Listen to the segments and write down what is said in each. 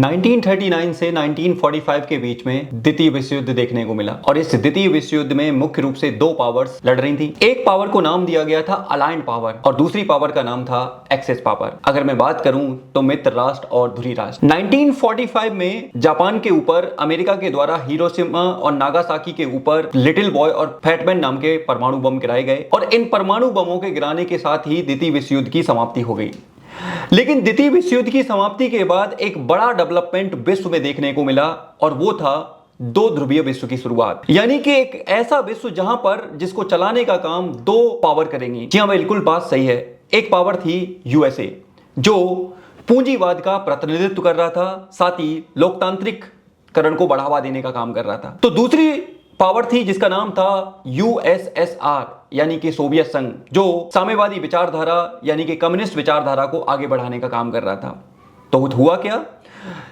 1939 से 1945 के बीच में द्वितीय विश्व युद्ध देखने को मिला और इस द्वितीय विश्व युद्ध में मुख्य रूप से दो पावर्स लड़ रही थी। एक पावर को नाम दिया गया था अलायंड पावर और दूसरी पावर का नाम था एक्सेस पावर। अगर मैं बात करूं तो मित्र राष्ट्र और धुरी राष्ट्र। 1945 में जापान के ऊपर अमेरिका के द्वारा हिरोशिमा और नागासाकी के ऊपर लिटिल बॉय और फैटमैन नाम के परमाणु बम गिराए गए और इन परमाणु बमों के गिराने के साथ ही द्वितीय विश्व युद्ध की समाप्ति हो गई। लेकिन द्वितीय विश्व युद्ध की समाप्ति के बाद एक बड़ा डेवलपमेंट विश्व में देखने को मिला और वो था दो ध्रुवीय विश्व की शुरुआत, यानी कि एक ऐसा विश्व जहां पर जिसको चलाने का काम दो पावर करेंगी। जी हां, बिल्कुल बात सही है। एक पावर थी यूएसए जो पूंजीवाद का प्रतिनिधित्व कर रहा था, साथ ही लोकतांत्रिक करण को बढ़ावा देने का काम कर रहा था। तो दूसरी पावर थी जिसका नाम था यूएसएसआर यानी कि सोवियत संघ, जो साम्यवादी विचारधारा यानी कि कम्युनिस्ट विचारधारा को आगे बढ़ाने का काम कर रहा था। तो हुआ क्या,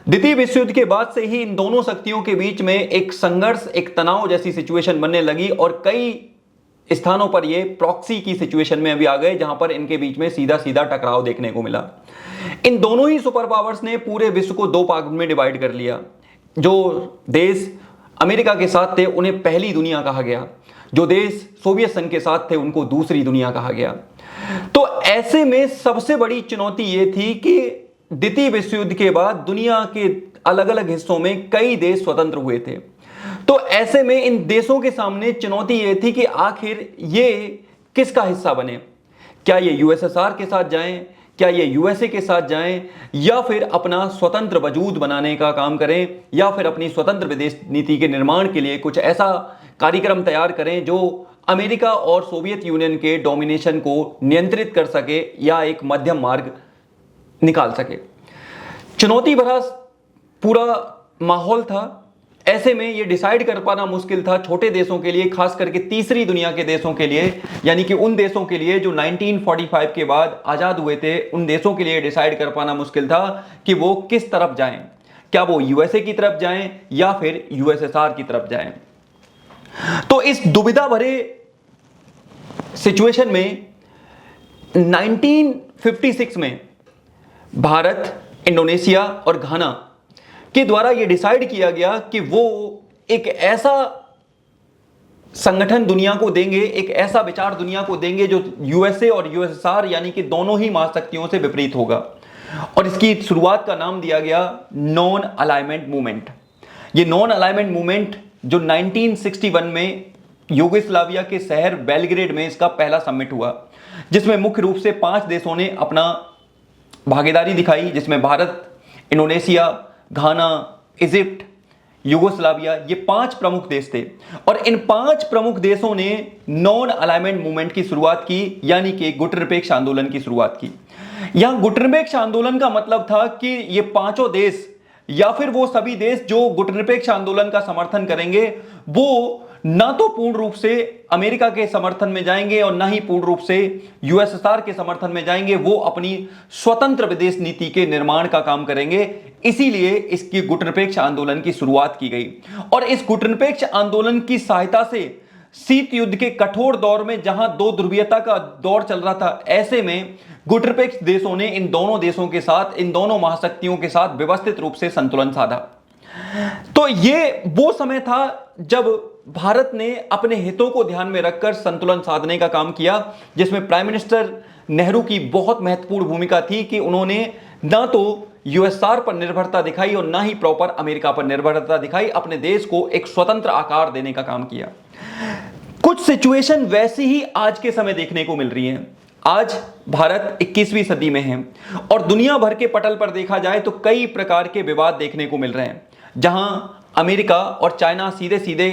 द्वितीय विश्व युद्ध के बाद से ही इन दोनों शक्तियों के बीच में एक संघर्ष, एक तनाव जैसी सिचुएशन बनने लगी और कई स्थानों पर ये प्रॉक्सी की सिचुएशन में अभी आ गए जहां पर इनके बीच में सीधा सीधा टकराव देखने को मिला। इन दोनों ही सुपर पावर्स ने पूरे विश्व को दो भाग में डिवाइड कर लिया। जो देश अमेरिका के साथ थे उन्हें पहली दुनिया कहा गया, जो देश सोवियत संघ के साथ थे उनको दूसरी दुनिया कहा गया। तो ऐसे में सबसे बड़ी चुनौती यह थी कि द्वितीय विश्व युद्ध के बाद दुनिया के अलग अलग हिस्सों में कई देश स्वतंत्र हुए थे। तो ऐसे में इन देशों के सामने चुनौती यह थी कि आखिर ये किसका हिस्सा बने। क्या ये यूएसएसआर के साथ जाएं, क्या ये यूएसए के साथ जाएं, या फिर अपना स्वतंत्र वजूद बनाने का काम करें, या फिर अपनी स्वतंत्र विदेश नीति के निर्माण के लिए कुछ ऐसा कार्यक्रम तैयार करें जो अमेरिका और सोवियत यूनियन के डोमिनेशन को नियंत्रित कर सके या एक मध्यम मार्ग निकाल सके। चुनौती भरा पूरा माहौल था। ऐसे में यह डिसाइड कर पाना मुश्किल था छोटे देशों के लिए, खास करके तीसरी दुनिया के देशों के लिए, यानी कि उन देशों के लिए जो 1945 के बाद आजाद हुए थे। उन देशों के लिए डिसाइड कर पाना मुश्किल था कि वो किस तरफ जाएं, क्या वो यूएसए की तरफ जाएं या फिर यूएसएसआर की तरफ जाएं। तो इस दुविधा भरे सिचुएशन में 1956 में भारत, इंडोनेशिया और घाना के द्वारा यह डिसाइड किया गया कि वो एक ऐसा संगठन दुनिया को देंगे, एक ऐसा विचार दुनिया को देंगे जो यूएसए और यूएसएसआर यानी कि दोनों ही महाशक्तियों से विपरीत होगा। और इसकी शुरुआत का नाम दिया गया नॉन अलाइनमेंट मूवमेंट। ये नॉन अलाइनमेंट मूवमेंट जो 1961 में यूगोस्लाविया के शहर बेलग्रेड में इसका पहला समिट हुआ, जिसमें मुख्य रूप से 5 देशों ने अपना भागीदारी दिखाई, जिसमें भारत, इंडोनेशिया, घाना, इजिप्ट, यूगोस्लाविया, ये 5 प्रमुख देश थे। और इन 5 प्रमुख देशों ने नॉन अलाइनमेंट मूवमेंट की शुरुआत की, यानी कि गुटनिरपेक्ष आंदोलन की शुरुआत की। यहां गुटनिरपेक्ष आंदोलन का मतलब था कि ये पांचों देश या फिर वो सभी देश जो गुटनिरपेक्ष आंदोलन का समर्थन करेंगे वो ना तो पूर्ण रूप से अमेरिका के समर्थन में जाएंगे और ना ही पूर्ण रूप से यूएसएसआर के समर्थन में जाएंगे, वो अपनी स्वतंत्र विदेश नीति के निर्माण का काम करेंगे। इसीलिए इसकी गुटनिरपेक्ष आंदोलन की शुरुआत की गई। और इस गुटनिरपेक्ष आंदोलन की सहायता से शीत युद्ध के कठोर दौर में जहां दो ध्रुवीयता का दौर चल रहा था, ऐसे में गुटनिरपेक्ष देशों ने इन दोनों देशों के साथ, इन दोनों महाशक्तियों के साथ व्यवस्थित रूप से संतुलन साधा। तो ये वो समय था जब भारत ने अपने हितों को ध्यान में रखकर संतुलन साधने का काम किया, जिसमें प्राइम मिनिस्टर नेहरू की बहुत महत्वपूर्ण भूमिका थी कि उन्होंने ना तो यूएसआर पर निर्भरता दिखाई और ना ही प्रॉपर अमेरिका पर निर्भरता दिखाई, अपने देश को एक स्वतंत्र आकार देने का काम किया। कुछ सिचुएशन वैसी ही आज के समय देखने को मिल रही हैं। आज भारत 21वीं सदी में है और दुनिया भर के पटल पर देखा जाए तो कई प्रकार के विवाद देखने को मिल रहे हैं, जहां अमेरिका और चाइना सीधे सीधे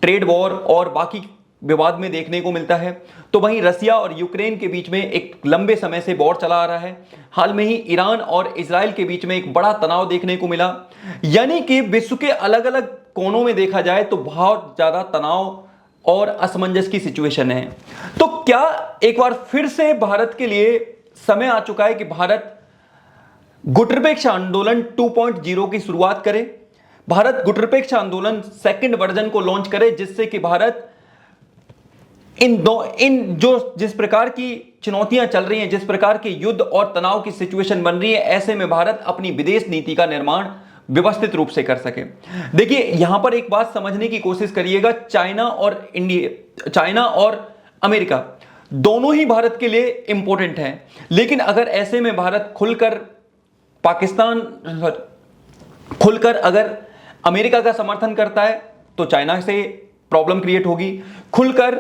ट्रेड वॉर और बाकी विवाद में देखने को मिलता है, तो वहीं रसिया और यूक्रेन के बीच में एक लंबे समय से वॉर चला आ रहा है। हाल में ही ईरान और इजराइल के बीच में एक बड़ा तनाव देखने को मिला। यानी कि विश्व के अलग अलग कोनों में देखा जाए तो बहुत ज्यादा तनाव और असमंजस की सिचुएशन है। तो क्या एक बार फिर से भारत के लिए समय आ चुका है कि भारत गुटनिरपेक्ष आंदोलन 2.0 की शुरुआत करे, भारत गुटनिरपेक्ष आंदोलन सेकंड वर्जन को लॉन्च करे, जिससे कि भारत जिस प्रकार की चुनौतियां चल रही हैं, जिस प्रकार के युद्ध और तनाव की सिचुएशन बन रही है, ऐसे में भारत अपनी विदेश नीति का निर्माण व्यवस्थित रूप से कर सके। देखिए यहां पर एक बात समझने की कोशिश करिएगा, चाइना और अमेरिका दोनों ही भारत के लिए इंपॉर्टेंट हैं, लेकिन अगर ऐसे में भारत खुलकर अगर अमेरिका का समर्थन करता है तो चाइना से प्रॉब्लम क्रिएट होगी, खुलकर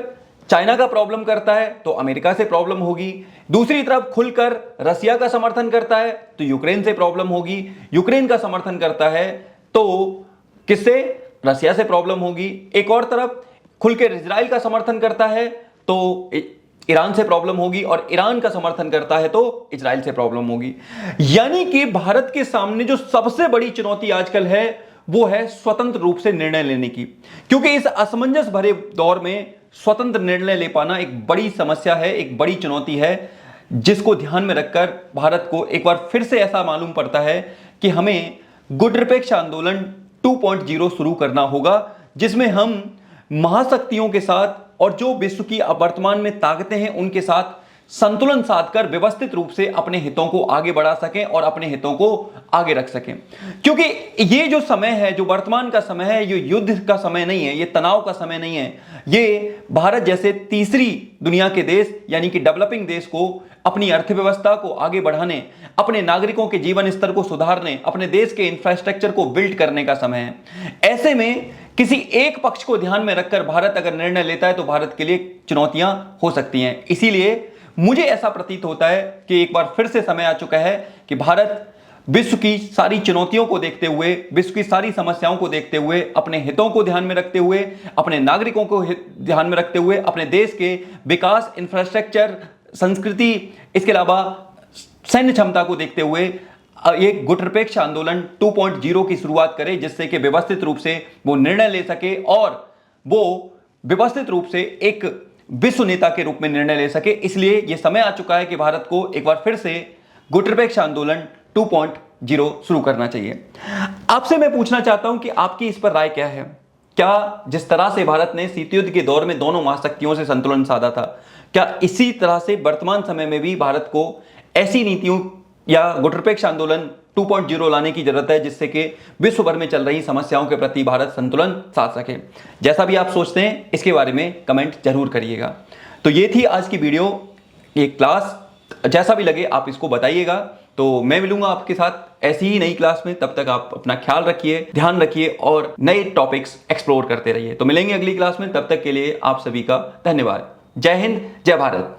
चाइना का प्रॉब्लम करता है तो अमेरिका से प्रॉब्लम होगी, दूसरी तरफ खुलकर रसिया का समर्थन करता है तो यूक्रेन से प्रॉब्लम होगी, यूक्रेन का समर्थन करता है तो किससे, रसिया से प्रॉब्लम होगी, एक और तरफ खुलकर इजराइल का समर्थन करता है तो ईरान से प्रॉब्लम होगी, और ईरान का समर्थन करता है तो इजराइल से प्रॉब्लम होगी। यानी कि भारत के सामने जो सबसे बड़ी चुनौती आजकल है वो है स्वतंत्र रूप से निर्णय लेने की, क्योंकि इस असमंजस भरे दौर में स्वतंत्र निर्णय ले पाना एक बड़ी समस्या है, एक बड़ी चुनौती है, जिसको ध्यान में रखकर भारत को एक बार फिर से ऐसा मालूम पड़ता है कि हमें गुटनिरपेक्ष आंदोलन 2.0 शुरू करना होगा, जिसमें हम महाशक्तियों के साथ और जो विश्व की वर्तमान में ताकतें हैं उनके साथ संतुलन साधकर व्यवस्थित रूप से अपने हितों को आगे बढ़ा सकें और अपने हितों को आगे रख सकें। क्योंकि ये जो समय है, जो वर्तमान का समय है, ये युद्ध का समय नहीं है, ये तनाव का समय नहीं है, ये भारत जैसे तीसरी दुनिया के देश यानी कि डेवलपिंग देश को अपनी अर्थव्यवस्था को आगे बढ़ाने, अपने नागरिकों के जीवन स्तर को सुधारने, अपने देश के इंफ्रास्ट्रक्चर को बिल्ड करने का समय है। ऐसे में किसी एक पक्ष को ध्यान में रखकर भारत अगर निर्णय लेता है तो भारत के लिए चुनौतियां हो सकती हैं। इसीलिए मुझे ऐसा प्रतीत होता है कि एक बार फिर से समय आ चुका है कि भारत विश्व की सारी चुनौतियों को देखते हुए, विश्व की सारी समस्याओं को देखते हुए, अपने हितों को ध्यान में रखते हुए, अपने नागरिकों को ध्यान में रखते हुए, अपने देश के विकास, इंफ्रास्ट्रक्चर, संस्कृति, इसके अलावा सैन्य क्षमता को देखते हुए एक गुटनिरपेक्ष आंदोलन 2.0 की शुरुआत करे, जिससे कि व्यवस्थित रूप से वो निर्णय ले सके और वो व्यवस्थित रूप से एक विश्व नेता के रूप में निर्णय ले सके। इसलिए यह समय आ चुका है कि भारत को एक बार फिर से गुटनिरपेक्ष आंदोलन 2.0 शुरू करना चाहिए। आपसे मैं पूछना चाहता हूं कि आपकी इस पर राय क्या है? क्या जिस तरह से भारत ने शीत युद्ध के दौर में दोनों महाशक्तियों से संतुलन साधा था, क्या इसी तरह से वर्तमान समय में भी भारत को ऐसी नीतियों या गुटनिरपेक्ष आंदोलन 2.0 लाने की जरूरत है, जिससे कि विश्व भर में चल रही समस्याओं के प्रति भारत संतुलन साध सके? जैसा भी आप सोचते हैं इसके बारे में कमेंट जरूर करिएगा। तो ये थी आज की वीडियो, ये क्लास जैसा भी लगे आप इसको बताइएगा। तो मैं मिलूंगा आपके साथ ऐसी ही नई क्लास में, तब तक आप अपना ख्याल रखिए, ध्यान रखिए और नए टॉपिक्स एक्सप्लोर करते रहिए। तो मिलेंगे अगली क्लास में, तब तक के लिए आप सभी का धन्यवाद। जय हिंद, जय भारत।